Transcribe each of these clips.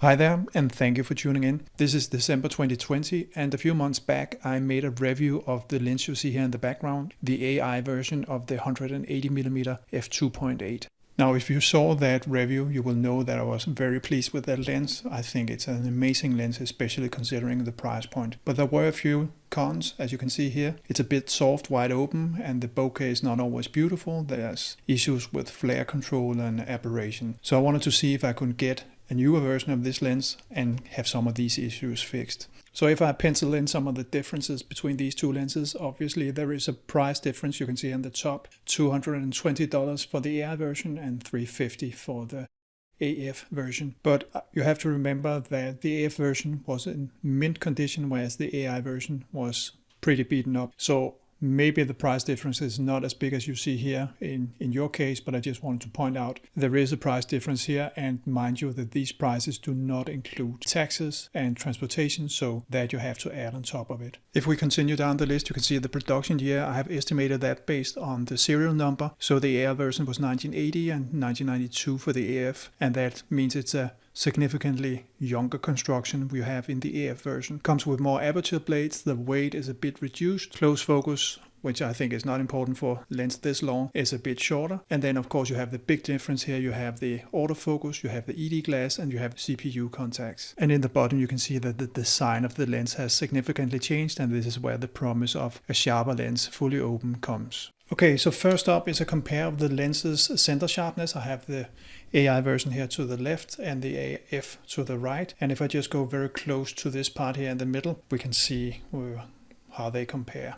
Hi there, and thank you for tuning in. This is December 2020, and a few months back I made a review of the lens you see here in the background, the AI version of the 180mm f2.8. Now, if you saw that review, you will know that I was very pleased with that lens. I think it's an amazing lens, especially considering the price point. But there were a few cons, as you can see here. It's a bit soft, wide open, and the bokeh is not always beautiful. There's issues with flare control and aberration. So I wanted to see if I could get a newer version of this lens and have some of these issues fixed. So if I pencil in some of the differences between these two lenses, obviously there is a price difference. You can see on the top, $220 for the AI version and $350 for the AF version. But you have to remember that the AF version was in mint condition, whereas the AI version was pretty beaten up. So maybe the price difference is not as big as you see here in your case, but I just wanted to point out there is a price difference here, and mind you that these prices do not include taxes and transportation, so that you have to add on top of it. If we continue down the list, you can see the production year. I have estimated that based on the serial number. So the AI version was 1980 and 1992 for the AF, and that means it's a significantly younger construction we have in the AF version. Comes with more aperture blades, the weight is a bit reduced, close focus, which I think is not important for a lens this long, is a bit shorter. And then of course you have the big difference here. You have the autofocus, you have the ED glass, and you have CPU contacts. And in the bottom you can see that the design of the lens has significantly changed, and this is where the promise of a sharper lens fully open comes. Okay, so first up is a compare of the lenses center sharpness. I have the AI version here to the left and the AF to the right. And if I just go very close to this part here in the middle, we can see how they compare.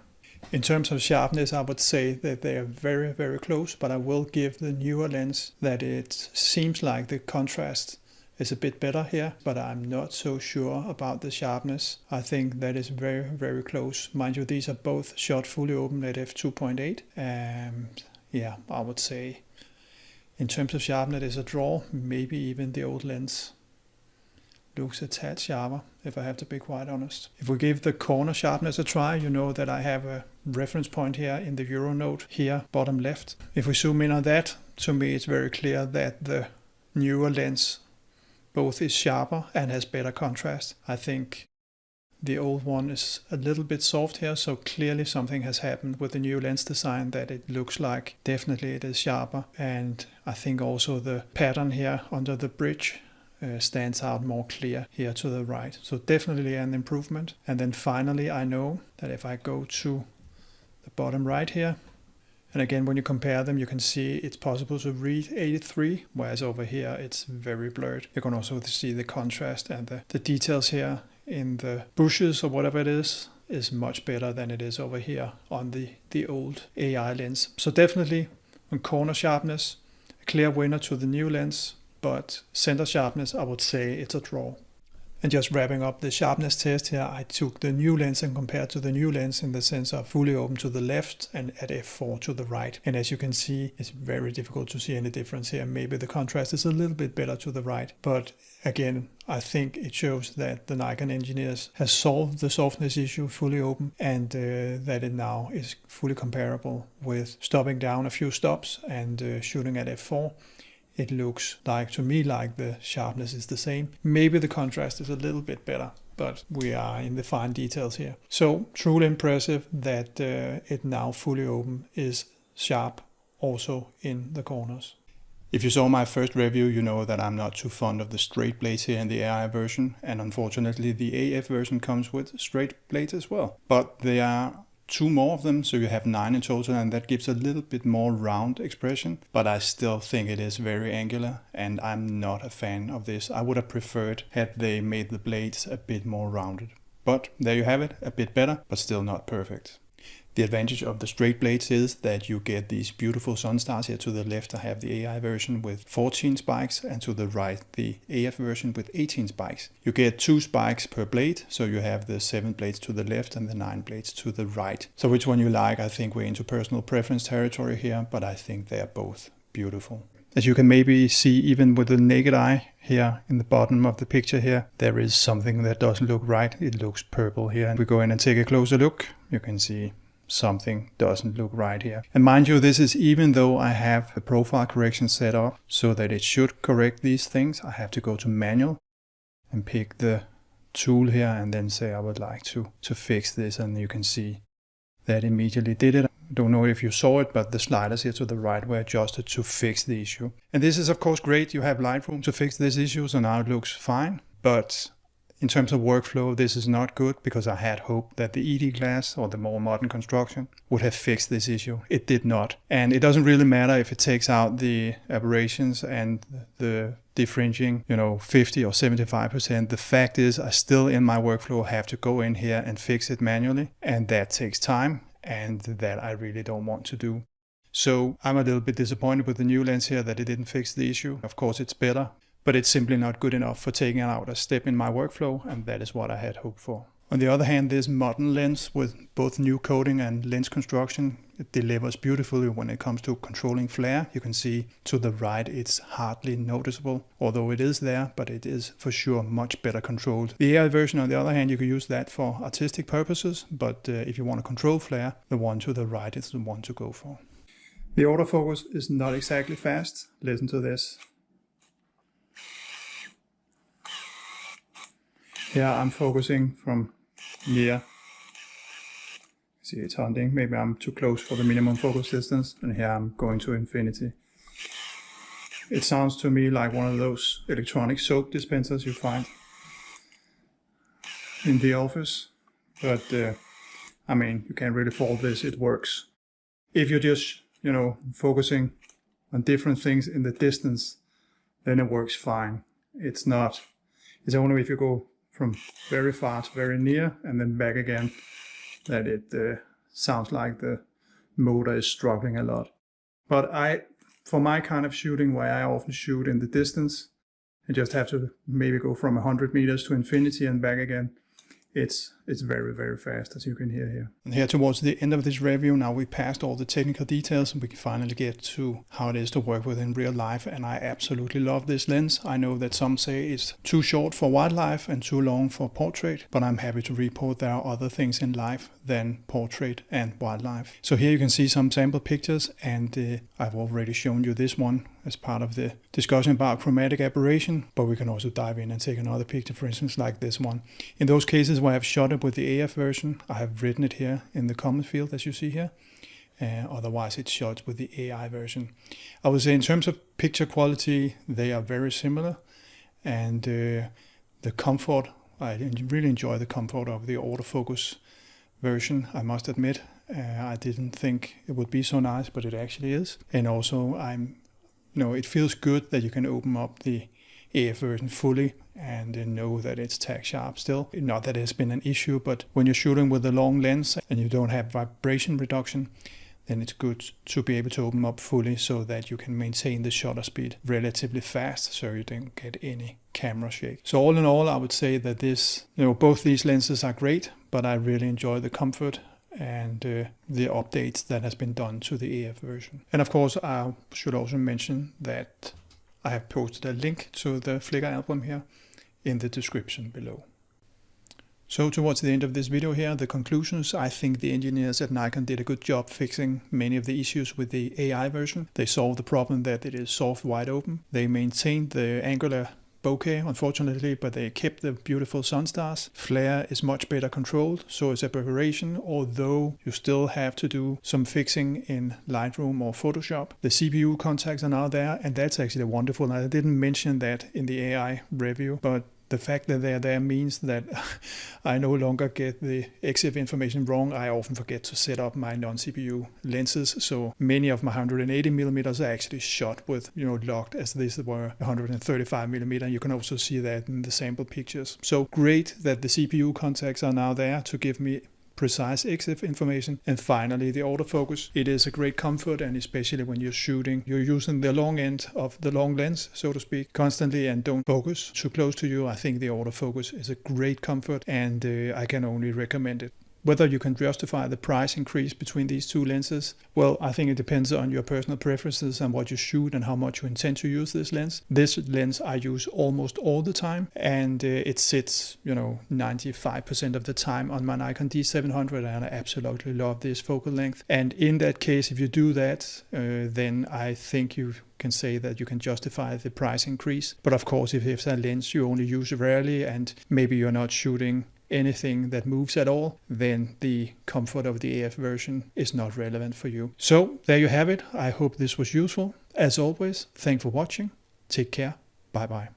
In terms of sharpness, I would say that they are very, very close, but I will give the newer lens that it seems like the contrast is a bit better here, but I'm not so sure about the sharpness. I think that is very, very close. Mind you, these are both shot fully open at f2.8. Yeah, I would say in terms of sharpness it's a draw. Maybe even the old lens looks a tad sharper, if I have to be quite honest. If we give the corner sharpness a try, you know that I have a reference point here in the Euro note here, bottom left. If we zoom in on that, to me it's very clear that the newer lens both is sharper and has better contrast. I think the old one is a little bit soft here, so clearly something has happened with the new lens design that it looks like definitely it is sharper. And I think also the pattern here under the bridge stands out more clear here to the right. So definitely an improvement. And then finally I know that if I go to the bottom right here, and again, when you compare them, you can see it's possible to read 83, whereas over here it's very blurred. You can also see the contrast, and the details here in the bushes or whatever it is much better than it is over here on the old AI lens. So definitely on corner sharpness, a clear winner to the new lens, but center sharpness, I would say it's a draw. And just wrapping up the sharpness test here, I took the new lens and compared to the new lens in the sense of fully open to the left and at f4 to the right. And as you can see, it's very difficult to see any difference here. Maybe the contrast is a little bit better to the right. But again, I think it shows that the Nikon engineers has solved the softness issue fully open, and that it now is fully comparable with stopping down a few stops and shooting at f4. It looks like, to me, like the sharpness is the same. Maybe the contrast is a little bit better, but we are in the fine details here. So truly impressive that it now fully open is sharp also in the corners. If you saw my first review, you know that I'm not too fond of the straight blades here in the AI version, and unfortunately the AF version comes with straight blades as well. But they are two more of them, so you have 9 in total, and that gives a little bit more round expression, but I still think it is very angular, and I'm not a fan of this. I would have preferred had they made the blades a bit more rounded. But there you have it, a bit better, but still not perfect. The advantage of the straight blades is that you get these beautiful sun stars. Here to the left I have the AI version with 14 spikes, and to the right the AF version with 18 spikes. You get 2 spikes per blade, so you have the 7 blades to the left and the 9 blades to the right. So which one you like, I think we're into personal preference territory here, but I think they are both beautiful. As you can maybe see, even with the naked eye here in the bottom of the picture here, there is something that doesn't look right. It looks purple here. If we go in and take a closer look, you can see something doesn't look right here. And mind you, this is even though I have the profile correction set up so that it should correct these things. I have to go to manual. and pick the tool here and then say I would like to fix this, and you can see that immediately did it. I don't know if you saw it, but the sliders here to the right were adjusted to fix the issue. And this is of course great. You have Lightroom to fix this issue, so now it looks fine. But in terms of workflow, this is not good, because I had hoped that the ED glass, or the more modern construction, would have fixed this issue. It did not. And it doesn't really matter if it takes out the aberrations and the diffringing, 50 or 75%. The fact is, I still in my workflow have to go in here and fix it manually. And that takes time, and that I really don't want to do. So I'm a little bit disappointed with the new lens here that it didn't fix the issue. Of course it's better, but it's simply not good enough for taking out a step in my workflow, and that is what I had hoped for. On the other hand, this modern lens with both new coating and lens construction, it delivers beautifully when it comes to controlling flare. You can see to the right it's hardly noticeable, although it is there, but it is for sure much better controlled. The AI version, on the other hand, you can use that for artistic purposes, but if you want to control flare, the one to the right is the one to go for. The autofocus is not exactly fast. Listen to this. Here I'm focusing from near. See, it's hunting. Maybe I'm too close for the minimum focus distance, and here I'm going to infinity. It sounds to me like one of those electronic soap dispensers you find in the office, but I mean, you can't really fault this. It works. If you're just, focusing on different things in the distance, then it works fine. It's only if you go from very far to very near and then back again that it sounds like the motor is struggling a lot. But for my kind of shooting, where I often shoot in the distance, I just have to maybe go from 100 meters to infinity and back again. It's very, very fast, as you can hear here. And here towards the end of this review, now we passed all the technical details and we can finally get to how it is to work with in real life. And I absolutely love this lens. I know that some say it's too short for wildlife and too long for portrait, but I'm happy to report there are other things in life than portrait and wildlife. So here you can see some sample pictures, and I've already shown you this one as part of the discussion about chromatic aberration, but we can also dive in and take another picture, for instance, like this one. In those cases where I've shot it with the AF version, I have written it here in the comment field, as you see here. Otherwise it's shot with the AI version. I would say in terms of picture quality, they are very similar, and the comfort, I really enjoy the comfort of the autofocus version, I must admit. I didn't think it would be so nice, but it actually is. And also it feels good that you can open up the AF version fully and know that it's tack sharp still. Not that it's been an issue, but when you're shooting with a long lens and you don't have vibration reduction, then it's good to be able to open up fully so that you can maintain the shutter speed relatively fast, so you don't get any camera shake. So all in all, I would say that both these lenses are great, but I really enjoy the comfort and the updates that has been done to the AF version. And of course, I should also mention that I have posted a link to the Flickr album here in the description below. So towards the end of this video here, the conclusions. I think the engineers at Nikon did a good job fixing many of the issues with the AI version. They solved the problem that it is soft wide open. They maintained the angular bokeh, unfortunately, but they kept the beautiful sun stars. Flare is much better controlled, so is aberration, although you still have to do some fixing in Lightroom or Photoshop. The CPU contacts are now there, and that's actually wonderful. I didn't mention that in the AI review, but the fact that they're there means that I no longer get the EXIF information wrong. I often forget to set up my non-CPU lenses, so many of my 180mm are actually shot with, locked as these were 135mm. You can also see that in the sample pictures. So great that the CPU contacts are now there to give me precise EXIF information. And finally, the autofocus. It is a great comfort, and especially when you're shooting, you're using the long end of the long lens, so to speak, constantly and don't focus too close to you. I think the autofocus is a great comfort, and I can only recommend it. Whether you can justify the price increase between these two lenses, well, I think it depends on your personal preferences and what you shoot and how much you intend to use this lens. This lens I use almost all the time, and it sits, 95% of the time on my Nikon D700, and I absolutely love this focal length. And in that case, if you do that, then I think you can say that you can justify the price increase. But of course, if it's a lens you only use rarely and maybe you're not shooting anything that moves at all, then the comfort of the AF version is not relevant for you. So there you have it. I hope this was useful. As always, thanks for watching. Take care. Bye bye.